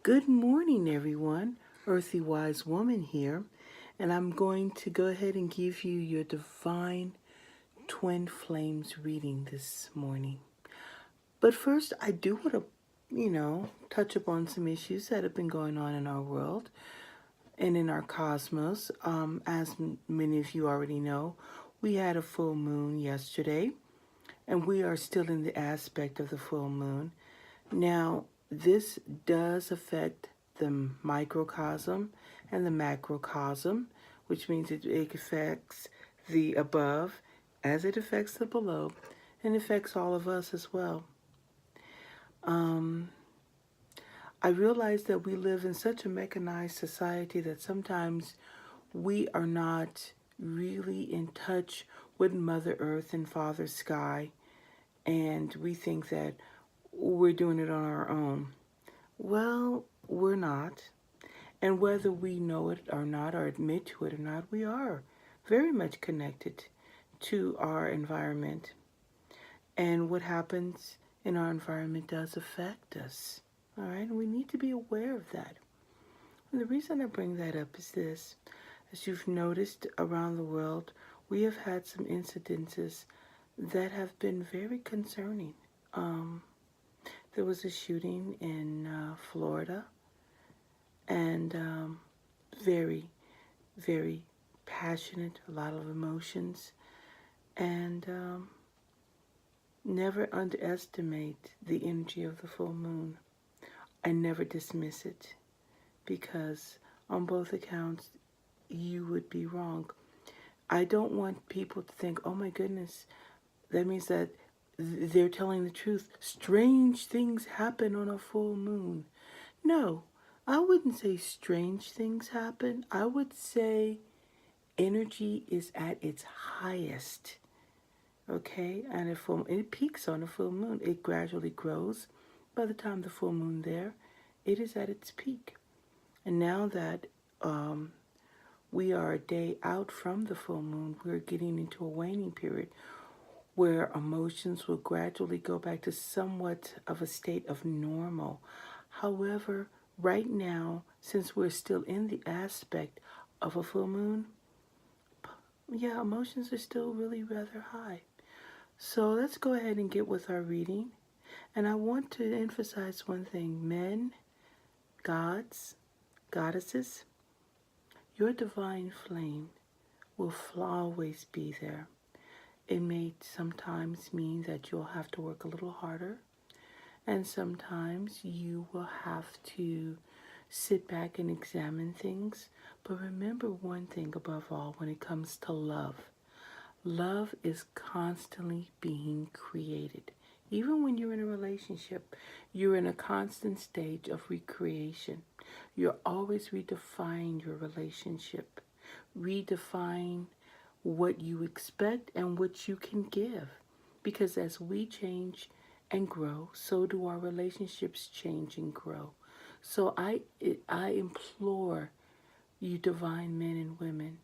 Good morning, everyone. Earthy Wise Woman here, and I'm going to go ahead and give you your Divine Twin Flames reading this morning. But first, I do want to, touch upon some issues that have been going on in our world and in our cosmos. As many of you already know, we had a full moon yesterday, and we are still in the aspect of the full moon. Now, this does affect the microcosm and the macrocosm, which means it affects the above as it affects the below and affects all of us as well. I realize that we live in such a mechanized society that sometimes we are not really in touch with Mother Earth and Father Sky, and we think that we're doing it on our own. Well, we're not. And whether we know it or not, or admit to it or not, we are very much connected to our environment. And what happens in our environment does affect us. All right, and we need to be aware of that. And the reason I bring that up is this. As you've noticed around the world, we have had some incidences that have been very concerning. There was a shooting in Florida, and very, very passionate, a lot of emotions, and never underestimate the energy of the full moon. I never dismiss it, because on both accounts, you would be wrong. I don't want people to think, oh my goodness, that means that they're telling the truth. Strange things happen on a full moon. No, I wouldn't say strange things happen. I would say energy is at its highest. Okay, and it peaks on a full moon. It gradually grows. By the time the full moon there, it is at its peak. And now that we are a day out from the full moon, we're getting into a waning period where emotions will gradually go back to somewhat of a state of normal. However, right now, since we're still in the aspect of a full moon, yeah, emotions are still really rather high. So let's go ahead and get with our reading. And I want to emphasize one thing. Men, gods, goddesses, your divine flame will always be there. It may sometimes mean that you'll have to work a little harder, and sometimes you will have to sit back and examine things. But remember one thing above all when it comes to love. Love is constantly being created. Even when you're in a relationship, you're in a constant stage of recreation. You're always redefining your relationship. Redefine what you expect and what you can give. Because as we change and grow, so do our relationships change and grow. So I implore you, divine men and women,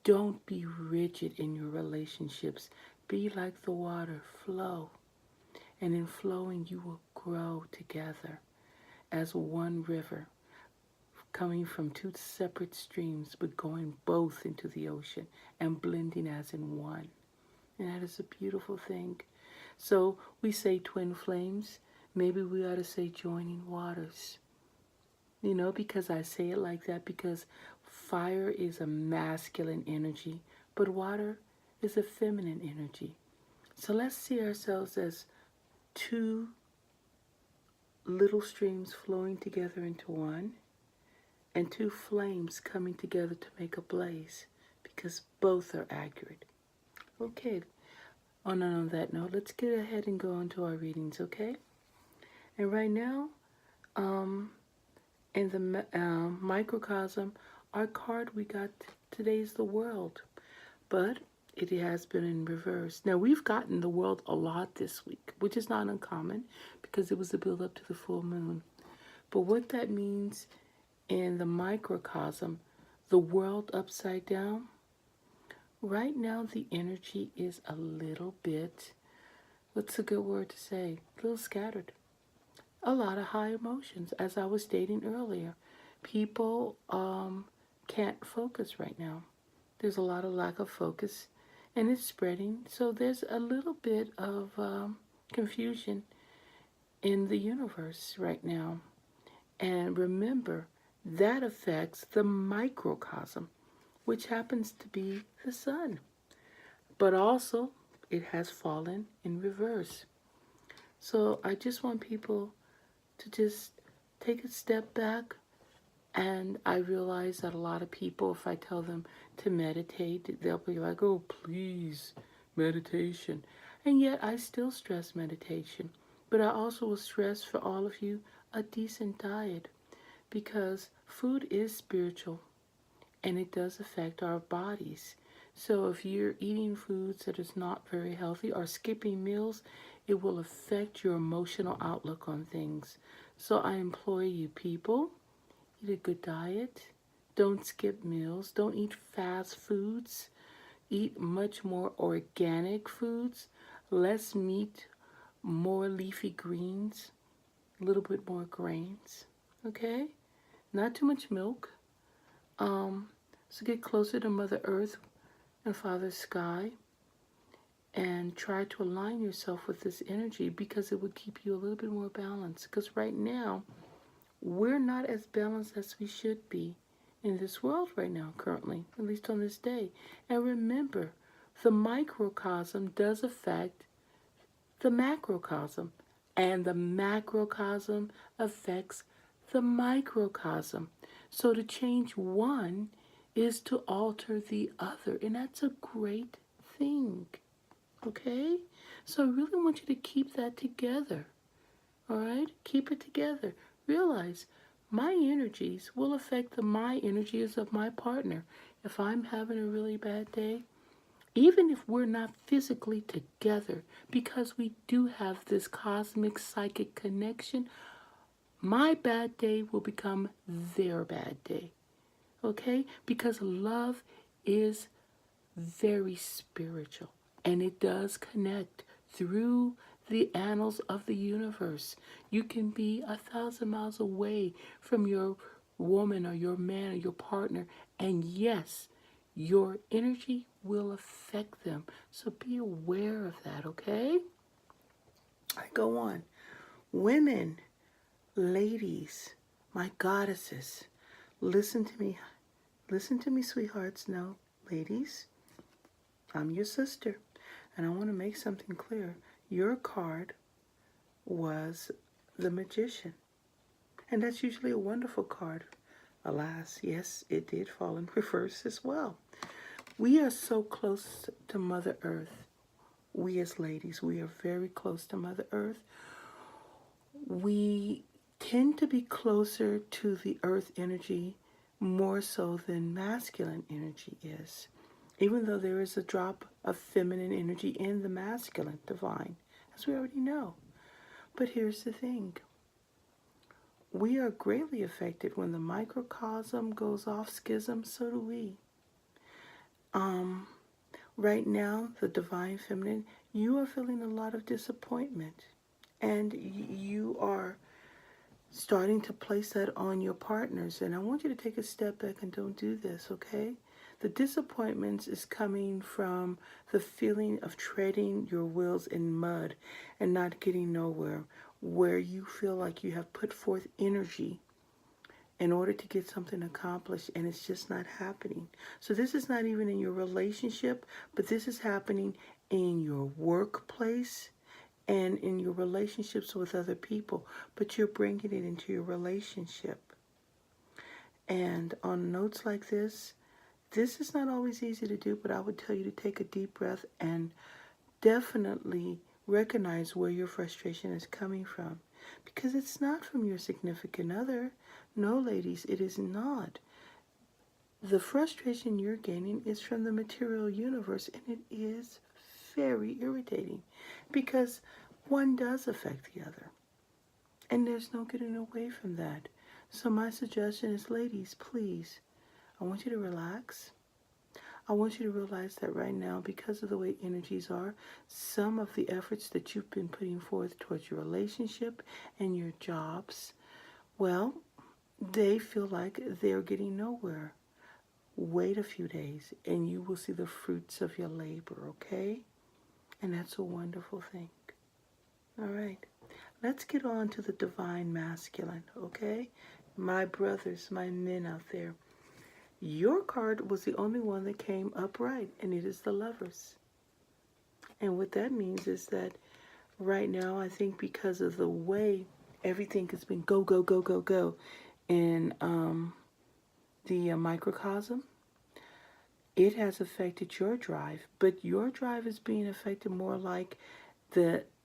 don't be rigid in your relationships. Be like the water, flow. And in flowing, you will grow together as one river, coming from two separate streams, but going both into the ocean and blending as in one. And that is a beautiful thing. So we say twin flames. Maybe we ought to say joining waters. Because I say it like that because fire is a masculine energy, but water is a feminine energy. So let's see ourselves as two little streams flowing together into one, and two flames coming together to make a blaze, because both are accurate. Okay, on that note, let's get ahead and go into our readings, okay? And right now, in the microcosm, our card we got today is the world, but it has been in reverse. Now, we've gotten the world a lot this week, which is not uncommon because it was the build up to the full moon. But what that means in the microcosm, the world upside down, right now the energy is a little bit, what's a good word to say? A little scattered. a lot of high emotions. As I was stating earlier, people can't focus right now. There's a lot of lack of focus, and it's spreading. So there's a little bit of confusion in the universe right now. And remember, that affects the microcosm, which happens to be the sun. But also, it has fallen in reverse. So I just want people to just take a step back. And I realize that a lot of people, if I tell them to meditate, they'll be like, oh, please, meditation. And yet I still stress meditation. But I also will stress for all of you a decent diet, because food is spiritual and it does affect our bodies. So if you're eating foods that is not very healthy or skipping meals, it will affect your emotional outlook on things. So I implore you, people, eat a good diet. Don't skip meals. Don't eat fast foods. Eat much more organic foods, less meat, more leafy greens, a little bit more grains. Okay? Not too much milk. So get closer to Mother Earth and Father Sky, and try to align yourself with this energy, because it would keep you a little bit more balanced. Because right now, we're not as balanced as we should be in this world right now, currently, at least on this day. And remember, the microcosm does affect the macrocosm, and the macrocosm affects the microcosm. So to change one is to alter the other, and that's a great thing. Okay? So I really want you to keep that together. All right? Keep it together. Realize my energies will affect the my energies of my partner. If I'm having a really bad day, even if we're not physically together, because we do have this cosmic psychic connection, my bad day will become their bad day. Okay? Because love is very spiritual, and it does connect through the annals of the universe. You can be 1,000 miles away from your woman or your man or your partner, and yes, your energy will affect them. So be aware of that, okay? I go on. Women, ladies, my goddesses, listen to me. Listen to me, sweethearts. No, ladies, I'm your sister, and I want to make something clear. Your card was the Magician, and that's usually a wonderful card. Alas, yes, it did fall in reverse as well. We are so close to Mother Earth. We as ladies, we are very close to Mother Earth. We tend to be closer to the earth energy more so than masculine energy is, even though there is a drop of feminine energy in the masculine divine, as we already know. But here's the thing. We are greatly affected when the microcosm goes off schism, so do we. Right now, the divine feminine, you are feeling a lot of disappointment, and you are starting to place that on your partners. And I want you to take a step back and don't do this, okay? The disappointments is coming from the feeling of treading your wheels in mud and not getting nowhere, where you feel like you have put forth energy in order to get something accomplished, and it's just not happening. So this is not even in your relationship, but this is happening in your workplace and in your relationships with other people, but you're bringing it into your relationship. And on notes like this is not always easy to do, but I would tell you to take a deep breath and definitely recognize where your frustration is coming from, because it's not from your significant other. No, ladies, it is not. The frustration you're gaining is from the material universe, and it is very irritating, because one does affect the other, and there's no getting away from that. So my suggestion is, ladies, please, I want you to relax. I want you to realize that right now, because of the way energies are, some of the efforts that you've been putting forth towards your relationship and your jobs, well, they feel like they're getting nowhere. Wait a few days and you will see the fruits of your labor, okay? And that's a wonderful thing. All right. Let's get on to the divine masculine, okay? My brothers, my men out there. Your card was the only one that came upright, and it is the Lovers. And what that means is that right now, I think because of the way everything has been go, go, go, go, go in the microcosm, it has affected your drive. But your drive is being affected more like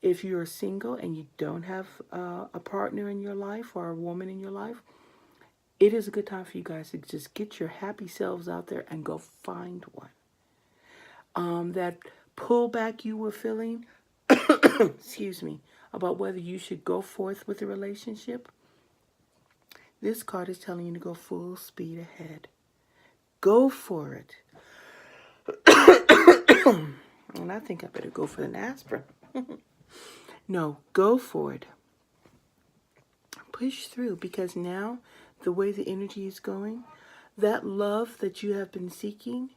if you're single and you don't have a partner in your life or a woman in your life, it is a good time for you guys to just get your happy selves out there and go find one. That pullback you were feeling, excuse me, about whether you should go forth with a relationship, this card is telling you to go full speed ahead. Go for it. And I think I better go for an aspirin. No, go for it. Push through, because now the way the energy is going, that love that you have been seeking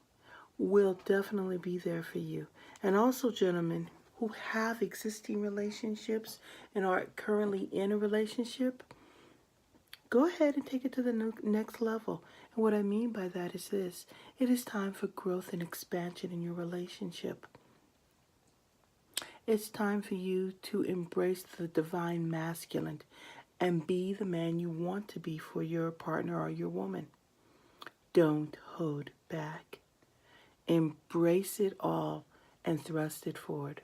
will definitely be there for you. And also, gentlemen who have existing relationships and are currently in a relationship, go ahead and take it to the next level. And what I mean by that is this: it is time for growth and expansion in your relationship. It's time for you to embrace the divine masculine and be the man you want to be for your partner or your woman. Don't hold back. Embrace it all and thrust it forward,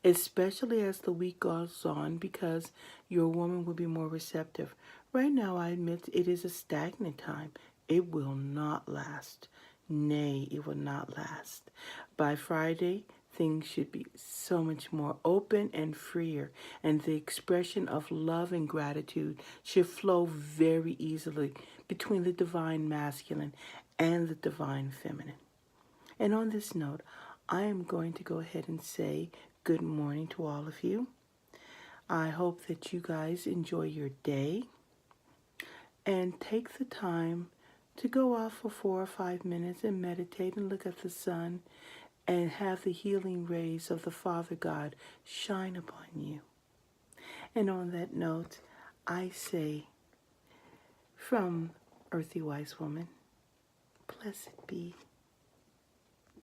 especially as the week goes on, because your woman will be more receptive. Right now, I admit it is a stagnant time. It will not last. Nay, it will not last. By Friday, things should be so much more open and freer, and the expression of love and gratitude should flow very easily between the divine masculine and the divine feminine. And on this note, I am going to go ahead and say good morning to all of you. I hope that you guys enjoy your day and take the time to go off for 4 or 5 minutes and meditate and look at the sun and have the healing rays of the Father God shine upon you. And on that note, I say, from Earthy Wise Woman, blessed be.